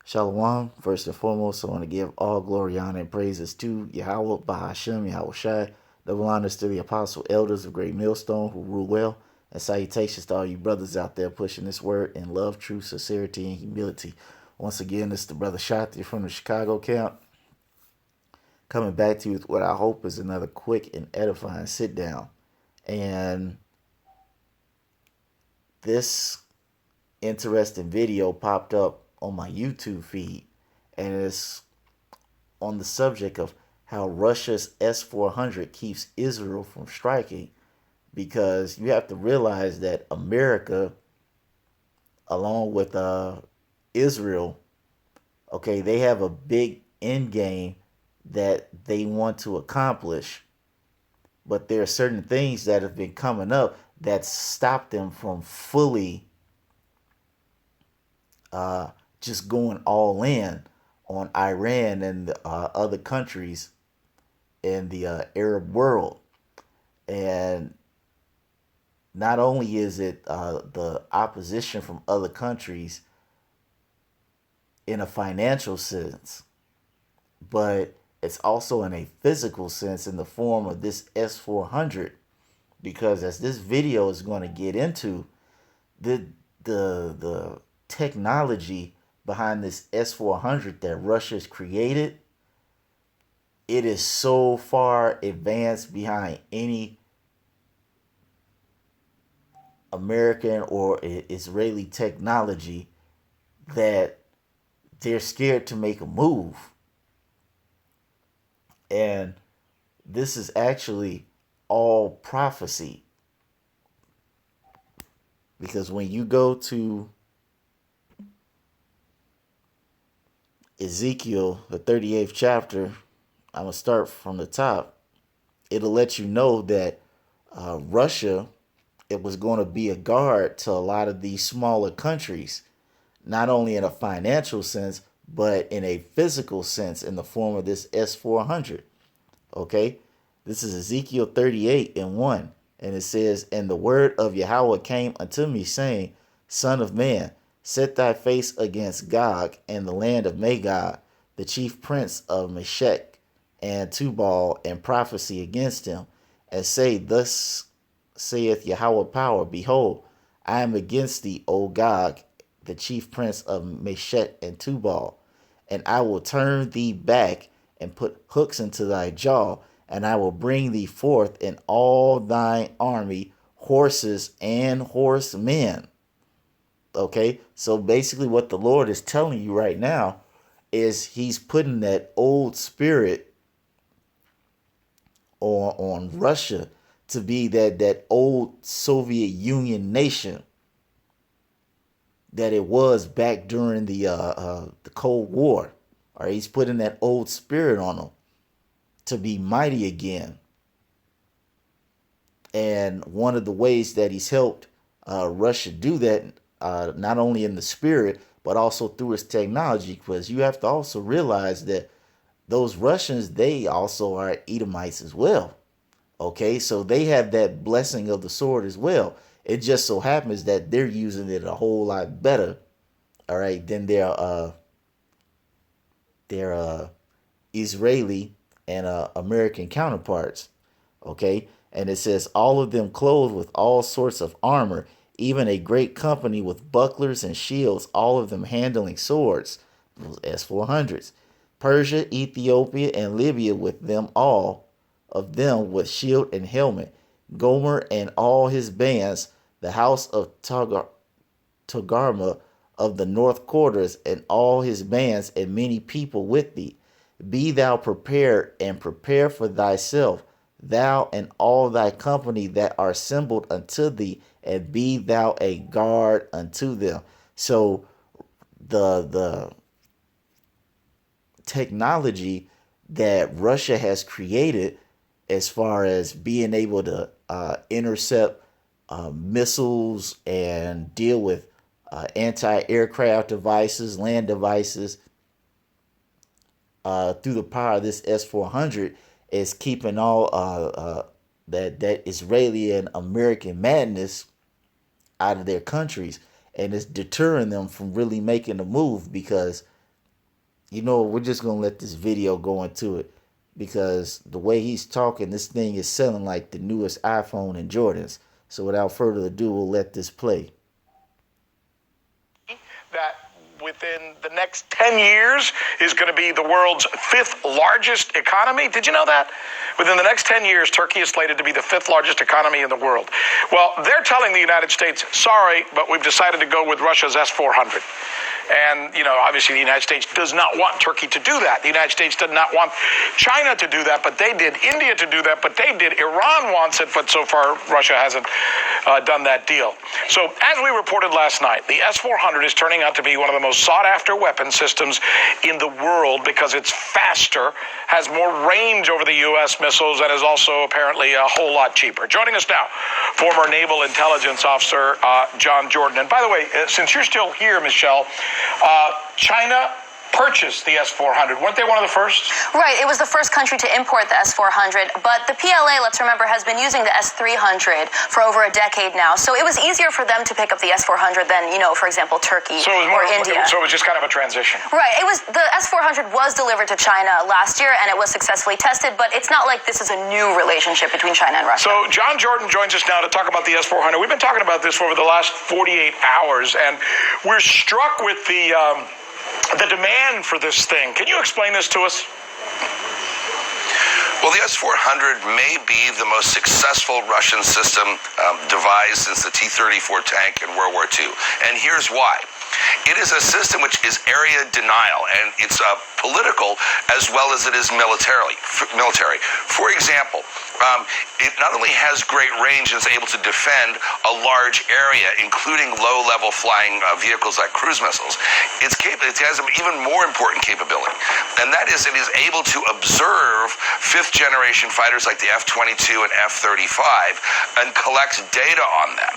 Shalom. First and foremost, I want to give all glory, honor, and praises to Yahweh, Bahashem, Yahweh Shai. Double honors to the apostle elders of Great Millstone who rule well. And salutations to all you brothers out there pushing this word in love, truth, sincerity, and humility. Once again, this is the brother Shati from the Chicago camp, coming back to you with what I hope is another quick and edifying sit down. And this interesting video popped up on my YouTube feed, and it's on the subject of how Russia's S-400 keeps Israel from striking, because you have to realize that America, along with Israel, okay, they have a big end game that they want to accomplish, but there are certain things that have been coming up that stop them from fully just going all in on Iran and other countries in the Arab world. And not only is it the opposition from other countries in a financial sense, but it's also in a physical sense in the form of this S-400. Because as this video is going to get into, the the technology behind this S-400 that Russia's created, it is so far advanced behind any American or Israeli technology that they're scared to make a move. And this is actually all prophecy. Because when you go to Ezekiel, the 38th chapter, I'm going to start from the top. It'll let you know that Russia, it was going to be a guard to a lot of these smaller countries, not only in a financial sense, but in a physical sense in the form of this S-400. Okay? This is Ezekiel 38 and 1. And it says, "And the word of Yahweh came unto me, saying, Son of man, set thy face against Gog and the land of Magog, the chief prince of Meshech and Tubal, and prophesy against him, and say, Thus saith Yahweh power, Behold, I am against thee, O Gog, the chief prince of Meshech and Tubal, and I will turn thee back and put hooks into thy jaw, and I will bring thee forth in all thine army, horses and horsemen." Okay, so basically what the Lord is telling you right now is he's putting that old spirit on Russia to be that old Soviet Union nation that it was back during the Cold War. All right, he's putting that old spirit on them to be mighty again. And one of the ways that he's helped Russia do that, not only in the spirit, but also through his technology, because you have to also realize that those Russians, they also are Edomites as well. Okay, so they have that blessing of the sword as well. It just so happens that they're using it a whole lot better, all right, than their Israeli and American counterparts. Okay, and it says, "All of them clothed with all sorts of armor, even a great company with bucklers and shields, all of them handling swords," those S-400s. "Persia, Ethiopia, and Libya with them, all of them with shield and helmet. Gomer and all his bands, the house of Togarma of the north quarters, and all his bands, and many people with thee. Be thou prepared, and prepare for thyself, thou and all thy company that are assembled unto thee, and be thou a guard unto them." So the technology that Russia has created, as far as being able to intercept missiles and deal with anti-aircraft devices, land devices, through the power of this S-400, is keeping all that Israeli and American madness out of their countries, and it's deterring them from really making a move, because You know, we're just gonna let this video go into it because the way he's talking, this thing is selling like the newest iPhone and Jordans. So without further ado, we'll let this play. That within the next 10 years is going to be the world's fifth largest economy. Did you know that? Within the next 10 years, Turkey is slated to be the fifth largest economy in the world. Well, they're telling the United States, sorry, but we've decided to go with Russia's S-400. And, obviously the United States does not want Turkey to do that. The United States did not want China to do that, but they did. India to do that, but they did. Iran wants it, but so far Russia hasn't done that deal. So as we reported last night, the S-400 is turning out to be one of the most sought-after weapon systems in the world because it's faster, has more range over the U.S. missiles, and is also apparently a whole lot cheaper. Joining us now, former Naval Intelligence Officer John Jordan. And by the way, since you're still here, Michelle, China purchased the S-400. Weren't they one of the first? Right. It was the first country to import the S-400. But the PLA, let's remember, has been using the S-300 for over a decade now. So it was easier for them to pick up the S-400 than, for example, Turkey or India. So it was just kind of a transition. Right. The S-400 was delivered to China last year, and it was successfully tested. But it's not like this is a new relationship between China and Russia. So John Jordan joins us now to talk about the S-400. We've been talking about this for over the last 48 hours, and we're struck with the demand for this thing. Can you explain this to us? Well, the S-400 may be the most successful Russian system devised since the T-34 tank in World War II. And here's why. It is a system which is area denial, and it's political as well as it is military. For example, it not only has great range and is able to defend a large area, including low-level flying vehicles like cruise missiles, it has an even more important capability, and that is it is able to observe fifth-generation fighters like the F-22 and F-35 and collect data on them,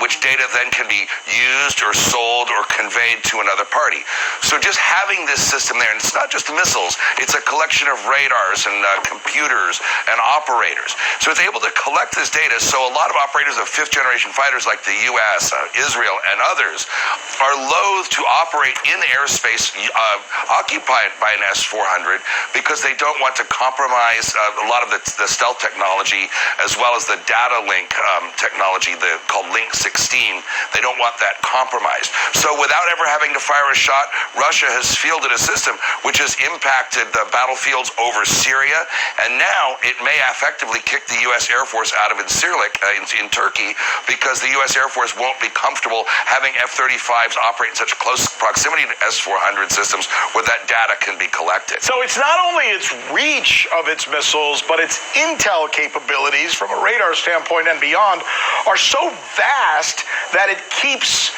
which data then can be used or sold or conveyed to another party. So just having this system there, and it's not just missiles, it's a collection of radars and computers and operators. So it's able to collect this data, so a lot of operators of fifth-generation fighters like the U.S., Israel, and others are loath to operate in airspace occupied by an S-400 because they don't want to compromise a lot of the stealth technology as well as the data link technology called Link 16. They don't want that compromised. So without ever having to fire a shot, Russia has fielded a system which has impacted the battlefields over Syria, and now it may effectively kick the U.S. Air Force out of Incirlik in Turkey because the U.S. Air Force won't be comfortable having F-35s operate in such close proximity to S-400 systems where that data can be collected. So it's not only its reach of its missiles, but its intel capabilities from a radar standpoint and beyond are so vast that it keeps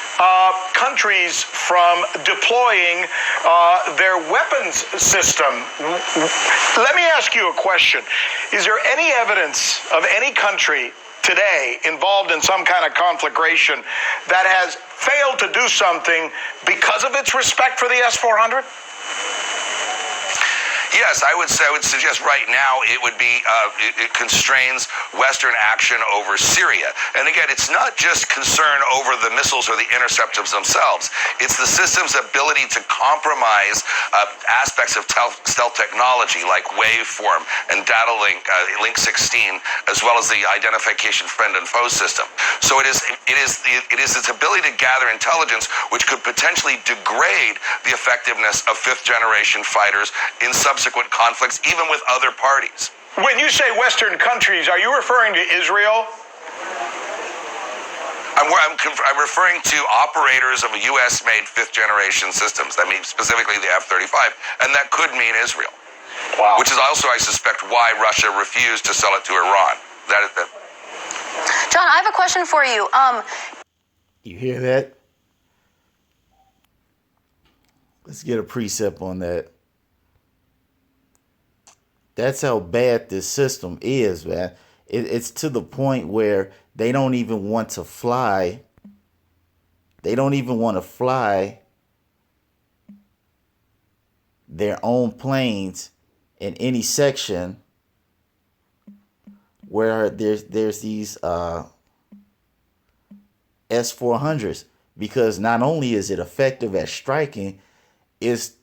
countries from deploying their weapons system. Let me ask you a question. Is there any evidence of any country today involved in some kind of conflagration that has failed to do something because of its respect for the S-400? Yes, I would suggest right now it would be, it constrains Western action over Syria. And again, it's not just concern over the missiles or the interceptors themselves. It's the system's ability to compromise aspects of stealth technology like waveform and data link, Link 16, as well as the identification friend and foe system. So it is its ability to gather intelligence which could potentially degrade the effectiveness of fifth-generation fighters in subsequent conflicts, even with other parties. When you say Western countries, are you referring to Israel? I'm referring to operators of U.S.-made fifth-generation systems. That means specifically the F-35, and that could mean Israel. Wow. Which is also, I suspect, why Russia refused to sell it to Iran. John, I have a question for you. You hear that? Let's get a precept on that. That's how bad this system is, man. It's to the point where they don't even want to fly. They don't even want to fly their own planes in any section where there's these S-400s, because not only is it effective at striking, it's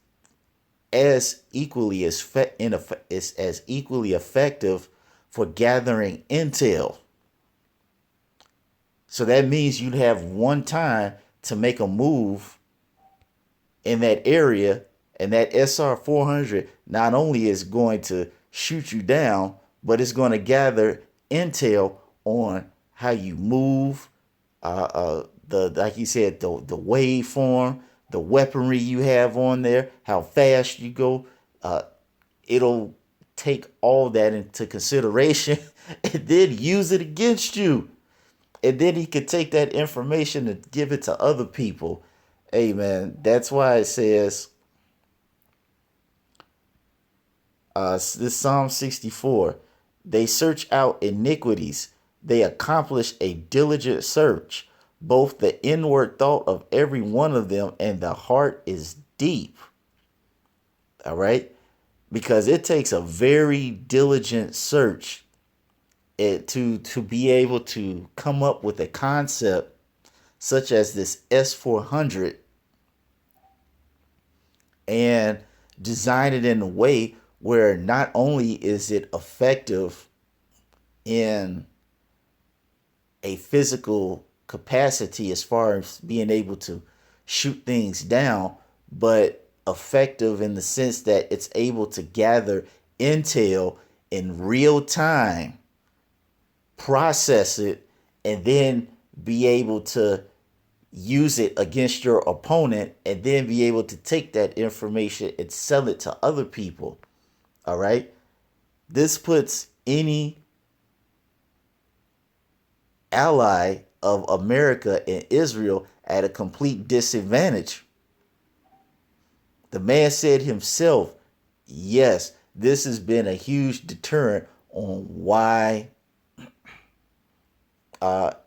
as equally as equally effective for gathering intel. So that means you'd have one time to make a move in that area, and that SR-400 not only is going to shoot you down, but it's going to gather intel on how you move, like you said, the waveform, the weaponry you have on there, how fast you go. It'll take all that into consideration and then use it against you. And then he could take that information and give it to other people. Hey, man, that's why it says, this Psalm 64, they search out iniquities. They accomplish a diligent search. Both the inward thought of every one of them and the heart is deep. All right? Because it takes a very diligent search to be able to come up with a concept such as this S-400 and design it in a way where not only is it effective in a physical capacity as far as being able to shoot things down, but effective in the sense that it's able to gather intel in real time, process it, and then be able to use it against your opponent, and then be able to take that information and sell it to other people. All right. This puts any ally of America and Israel at a complete disadvantage. The man said himself, yes, this has been a huge deterrent on why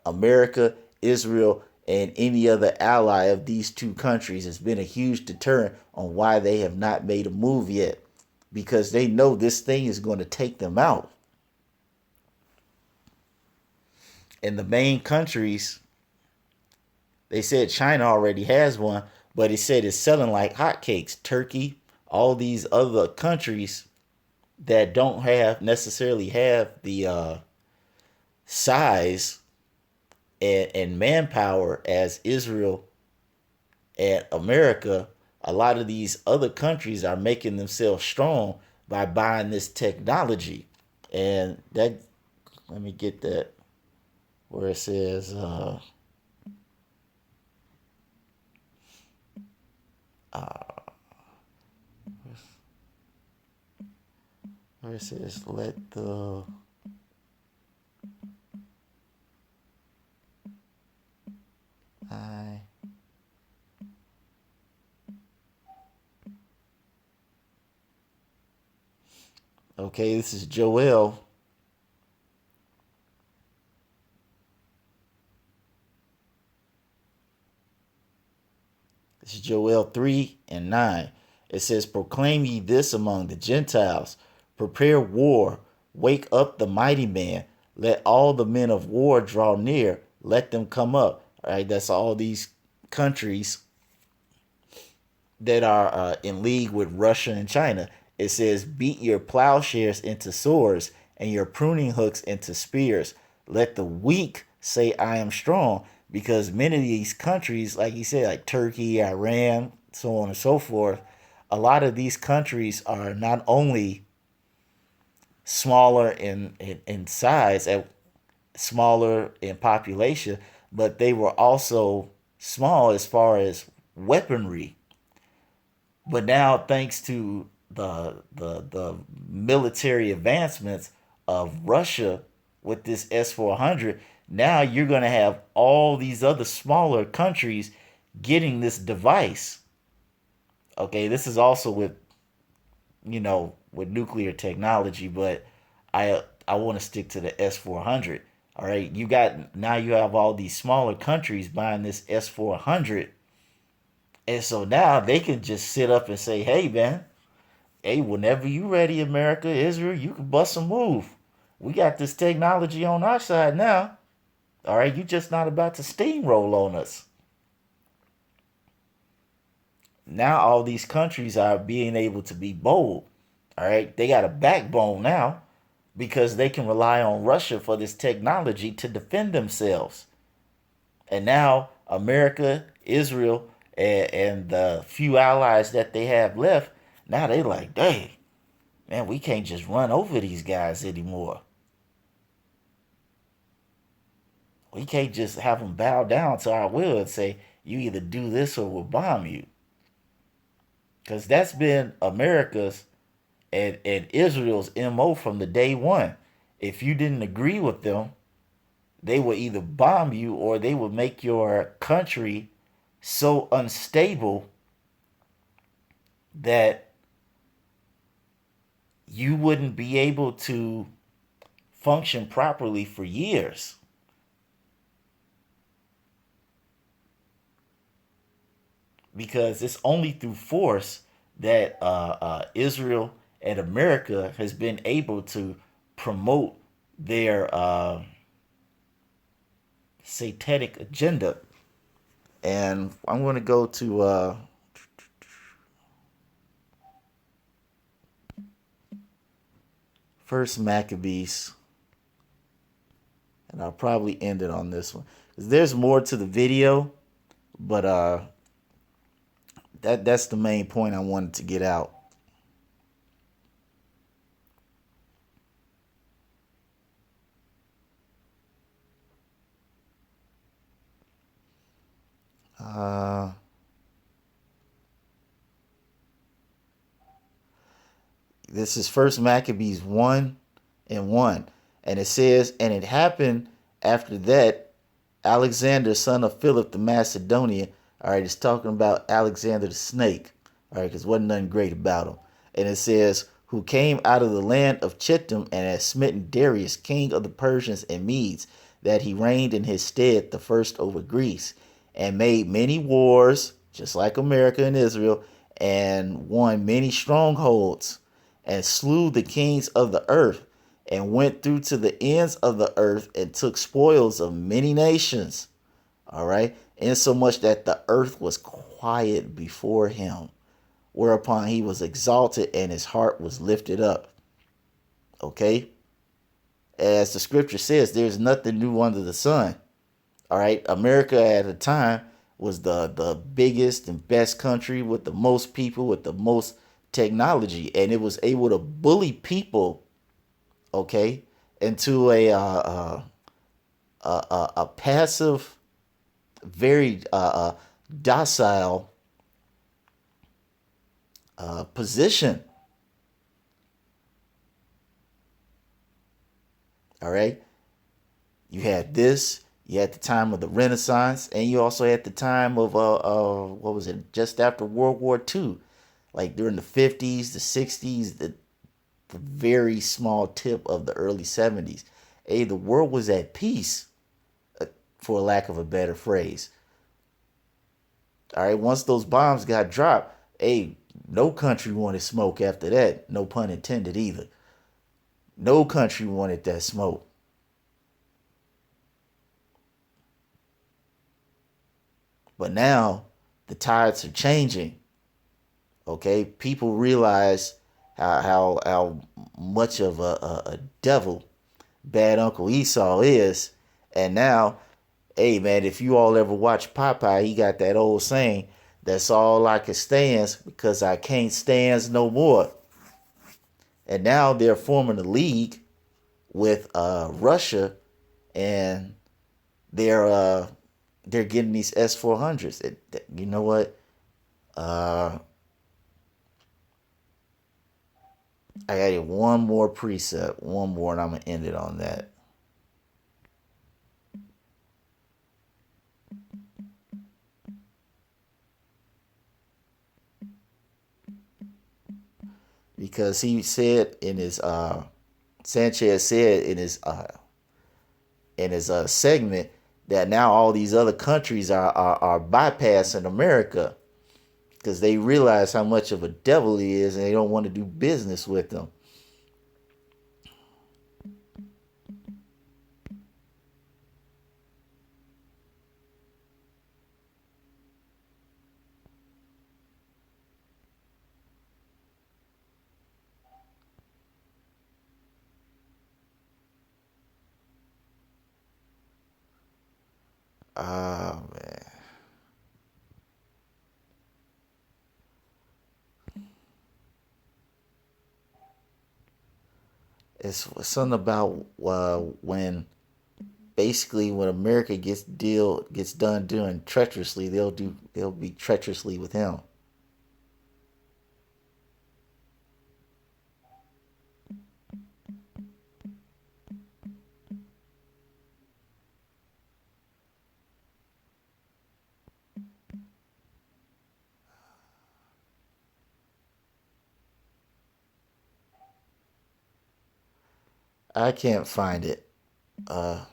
America, Israel, and any other ally of these two countries has been a huge deterrent on why they have not made a move yet. Because they know this thing is going to take them out. And the main countries, they said China already has one, but it said it's selling like hotcakes. Turkey, all these other countries that don't necessarily have the size and manpower as Israel and America. A lot of these other countries are making themselves strong by buying this technology. And that, let me get that where it says, where it says, let the okay, this is Joel. This is Joel 3:9. It says, proclaim ye this among the Gentiles. Prepare war. Wake up the mighty man. Let all the men of war draw near. Let them come up. All right, that's all these countries that are in league with Russia and China. It says, beat your plowshares into swords and your pruning hooks into spears. Let the weak say, I am strong. Because many of these countries, like you said, like Turkey, Iran, so on and so forth, a lot of these countries are not only smaller in size, smaller in population, but they were also small as far as weaponry. But now, thanks to the military advancements of Russia with this S-400, now you're going to have all these other smaller countries getting this device. Okay, this is also with nuclear technology, but I want to stick to the S-400. All right, you have all these smaller countries buying this S-400. And so now they can just sit up and say, hey, man, hey, whenever you ready, America, Israel, you can bust a move. We got this technology on our side now. All right, you just not about to steamroll on us. now all these countries are being able to be bold. All right, they got a backbone now because they can rely on Russia for this technology to defend themselves. And now America, Israel, and the few allies that they have left, now they like, dang, man, we can't just run over these guys anymore. We can't just have them bow down to our will and say, you either do this or we'll bomb you. Because that's been America's and Israel's MO from the day one. If you didn't agree with them, they would either bomb you or they would make your country so unstable that you wouldn't be able to function properly for years. Because it's only through force that Israel and America has been able to promote their satanic agenda. And I'm going to go to First Maccabees, and I'll probably end it on this one. There's more to the video, but that's the main point I wanted to get out. This is First Maccabees 1:1. And it says, and it happened after that, Alexander, son of Philip the Macedonian, all right, it's talking about Alexander the snake, all right, because wasn't nothing great about him. And it says, who came out of the land of Chittim and had smitten Darius, king of the Persians and Medes, that he reigned in his stead the first over Greece, and made many wars, just like America and Israel, and won many strongholds, and slew the kings of the earth, and went through to the ends of the earth, and took spoils of many nations. All right, insomuch that the earth was quiet before him, whereupon he was exalted, and his heart was lifted up. Okay, as the scripture says, there's nothing new under the sun. All right, America at the time was the biggest and best country with the most people, with the most technology, and it was able to bully people, okay, into a passive, very docile position. All right, you had this. You had the time of the Renaissance, and you also had the time of what was it? Just after World War II, like during the 50s, the 60s, the very small tip of the early 70s. Hey, the world was at peace, for lack of a better phrase. All right, once those bombs got dropped, hey, no country wanted smoke after that. No pun intended either. No country wanted that smoke. But now the tides are changing. Okay, people realize how much of a devil bad Uncle Esau is, and now, hey man, if you all ever watch Popeye, he got that old saying, "That's all I can stand because I can't stand no more." And now they're forming a league with Russia, and they're getting these S-400s. You know what? I added one more precept, one more, and I'm going to end it on that. Because he said in his, Sanchez said in his segment that now all these other countries are bypassing America because they realize how much of a devil he is and they don't want to do business with him. Ah, man. It's something about when basically when America gets done doing treacherously, they'll be treacherously with him. I can't find it. Uh,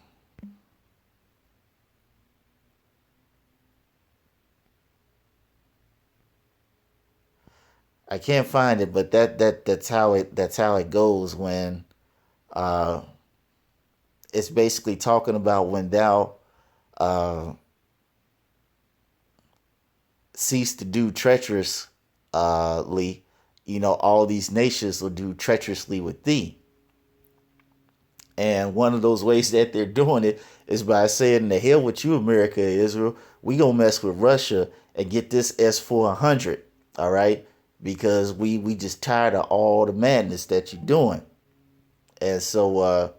I can't find it, but that's how it goes when uh, it's basically talking about when thou uh, cease to do treacherously, all these nations will do treacherously with thee. And one of those ways that they're doing it is by saying, "The hell with you, America, Israel. We gonna mess with Russia and get this S-400, all right? Because we just tired of all the madness that you're doing." And so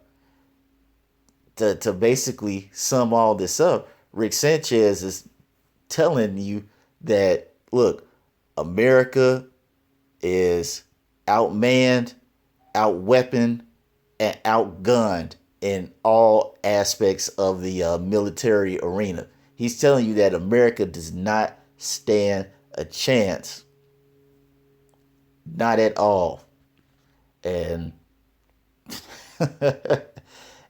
to basically sum all this up, Rick Sanchez is telling you that look, America is outmanned, outweaponed, and outgunned in all aspects of the military arena. He's telling you that America does not stand a chance. Not at all. And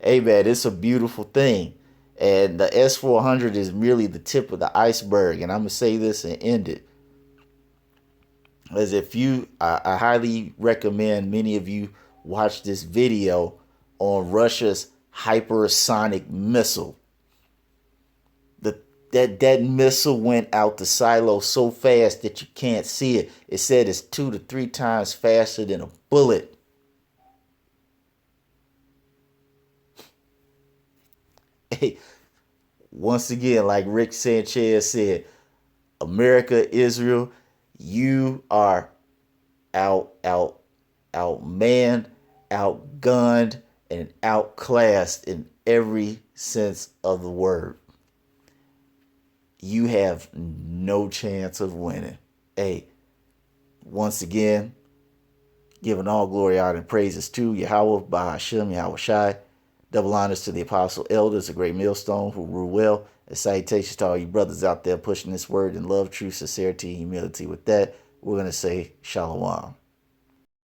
hey man, it's a beautiful thing. And the S-400 is merely the tip of the iceberg. And I'm going to say this and end it. As if I highly recommend many of you watch this video on Russia's hypersonic missile. That missile went out the silo so fast that you can't see it. It said it's 2 to 3 times faster than a bullet. Hey, once again, like Rick Sanchez said, America, Israel, you are outmanned, outgunned, and outclassed in every sense of the word. You have no chance of winning. Hey, once again, giving all glory, honor, and praises to Yahweh, Bahashem, Yahweh Shai. Double honors to the apostle elders, a great millstone who rule well. And salutations to all you brothers out there pushing this word in love, truth, sincerity, and humility. With that, we're going to say shalom.